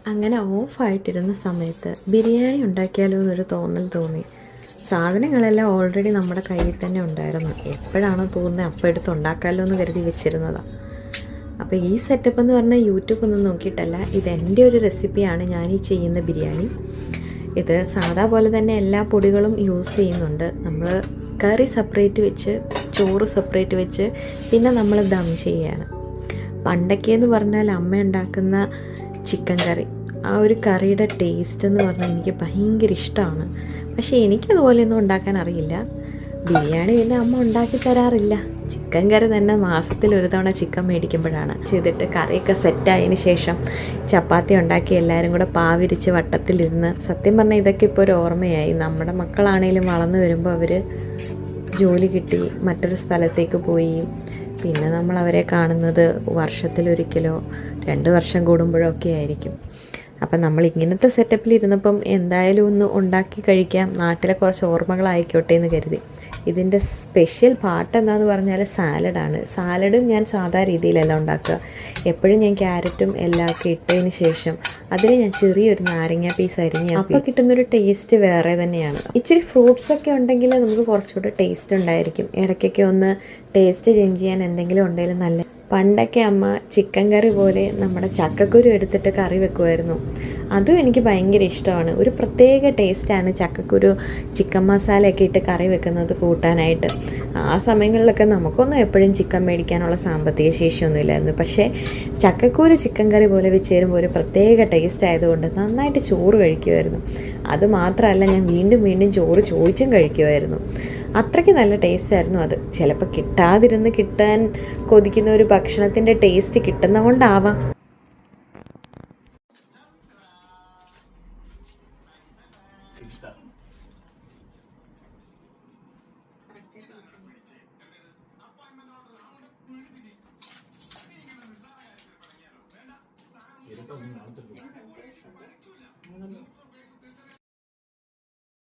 അങ്ങനെ ഓഫായിട്ടിരുന്ന സമയത്ത് ബിരിയാണി ഉണ്ടാക്കിയാലോ എന്നൊരു തോന്നൽ തോന്നി. സാധനങ്ങളെല്ലാം ഓൾറെഡി നമ്മുടെ കയ്യിൽ തന്നെ ഉണ്ടായിരുന്നു. എപ്പോഴാണോ തോന്നുന്നത് അപ്പോൾ എടുത്ത് ഉണ്ടാക്കാമല്ലോ എന്ന് കരുതി വെച്ചിരുന്നതാണ്. അപ്പോൾ ഈ സെറ്റപ്പ് എന്ന് പറഞ്ഞാൽ യൂട്യൂബ് ഒന്നും നോക്കിയിട്ടല്ല, ഇതെൻ്റെ ഒരു റെസിപ്പിയാണ് ഞാൻ ഈ ചെയ്യുന്ന ബിരിയാണി. ഇത് സാധാ പോലെ തന്നെ എല്ലാ പൊടികളും യൂസ് ചെയ്യുന്നുണ്ട്. നമ്മൾ കറി സെപ്പറേറ്റ് വെച്ച്, ചോറ് സെപ്പറേറ്റ് വെച്ച്, പിന്നെ നമ്മൾ ദം ചെയ്യുകയാണ്. പണ്ടൊക്കെയെന്ന് പറഞ്ഞാൽ അമ്മ ഉണ്ടാക്കുന്ന ചിക്കൻ കറി, ആ ഒരു കറിയുടെ ടേസ്റ്റ് എന്ന് പറഞ്ഞാൽ എനിക്ക് ഭയങ്കര ഇഷ്ടമാണ്. പക്ഷേ എനിക്കതുപോലെയൊന്നും ഉണ്ടാക്കാൻ അറിയില്ല. ബിരിയാണി പിന്നെ അമ്മ ഉണ്ടാക്കി തരാറില്ല. ചിക്കൻ കറി തന്നെ മാസത്തിലൊരു തവണ ചിക്കൻ മേടിക്കുമ്പോഴാണ് ചെയ്തിട്ട് കറിയൊക്കെ സെറ്റായതിന് ശേഷം ചപ്പാത്തി ഉണ്ടാക്കി എല്ലാവരും കൂടെ പാവിരിച്ച് വട്ടത്തിലിരുന്ന്. സത്യം പറഞ്ഞാൽ ഇതൊക്കെ ഇപ്പോൾ ഒരു ഓർമ്മയായി. നമ്മുടെ മക്കളാണേലും വളർന്നു വരുമ്പോൾ അവർ ജോലി കിട്ടി മറ്റൊരു സ്ഥലത്തേക്ക് പോയി. പിന്നെ നമ്മൾ അവരെ കാണുന്നത് വർഷത്തിലൊരിക്കലോ 2 വർഷം കൂടുമ്പോഴോ ഒക്കെ ആയിരിക്കും. അപ്പം നമ്മൾ ഇങ്ങനത്തെ സെറ്റപ്പിലിരുന്നപ്പം എന്തായാലും ഒന്ന് ഉണ്ടാക്കി കഴിക്കാം, നാട്ടിലെ കുറച്ച് ഓർമ്മകളായിക്കോട്ടെ എന്ന് കരുതി. ഇതിൻ്റെ സ്പെഷ്യൽ പാർട്ട് എന്താണെന്ന് പറഞ്ഞാൽ സാലഡാണ്. സാലഡും ഞാൻ സാധാ രീതിയിലല്ല ഉണ്ടാക്കുക. എപ്പോഴും ഞാൻ ക്യാരറ്റും എല്ലാം ഒക്കെ ഇട്ടതിന് ശേഷം അതിൽ ഞാൻ ചെറിയൊരു നാരങ്ങ പീസ് അരിഞ്ഞ്, അപ്പോൾ കിട്ടുന്നൊരു ടേസ്റ്റ് വേറെ തന്നെയാണ്. ഇച്ചിരി ഫ്രൂട്ട്സൊക്കെ ഉണ്ടെങ്കിൽ നമുക്ക് കുറച്ചുകൂടെ ടേസ്റ്റ് ഉണ്ടായിരിക്കും. ഇടയ്ക്കൊക്കെ ഒന്ന് ടേസ്റ്റ് ചേഞ്ച് ചെയ്യാൻ എന്തെങ്കിലും ഉണ്ടെങ്കിലും നല്ല. പണ്ടൊക്കെ അമ്മ ചിക്കൻ കറി പോലെ നമ്മുടെ ചക്കക്കുരു എടുത്തിട്ട് കറി വെക്കുമായിരുന്നു. അതും എനിക്ക് ഭയങ്കര ഇഷ്ടമാണ്. ഒരു പ്രത്യേക ടേസ്റ്റാണ് ചക്കക്കുരു ചിക്കൻ മസാലയൊക്കെ ഇട്ട് കറി വെക്കുന്നത് കൂട്ടാനായിട്ട്. ആ സമയങ്ങളിലൊക്കെ നമുക്കൊന്നും എപ്പോഴും ചിക്കൻ മേടിക്കാനുള്ള സാമ്പത്തിക ശേഷിയൊന്നും ഇല്ലായിരുന്നു. പക്ഷേ ചക്കക്കുരു ചിക്കൻ കറി പോലെ വെച്ച് തരുമ്പോൾ ഒരു പ്രത്യേക ടേസ്റ്റ് ആയതുകൊണ്ട് നന്നായിട്ട് ചോറ് കഴിക്കുമായിരുന്നു. അതുമാത്രമല്ല, ഞാൻ വീണ്ടും വീണ്ടും ചോറ് ചോദിച്ചും കഴിക്കുമായിരുന്നു. അത്രയ്ക്ക് നല്ല ടേസ്റ്റായിരുന്നു അത്. ചിലപ്പോൾ കിട്ടാൻ കൊതിക്കുന്ന ഒരു ഭക്ഷണത്തിൻ്റെ ടേസ്റ്റ് കിട്ടുന്ന കൊണ്ടാവാം. Itu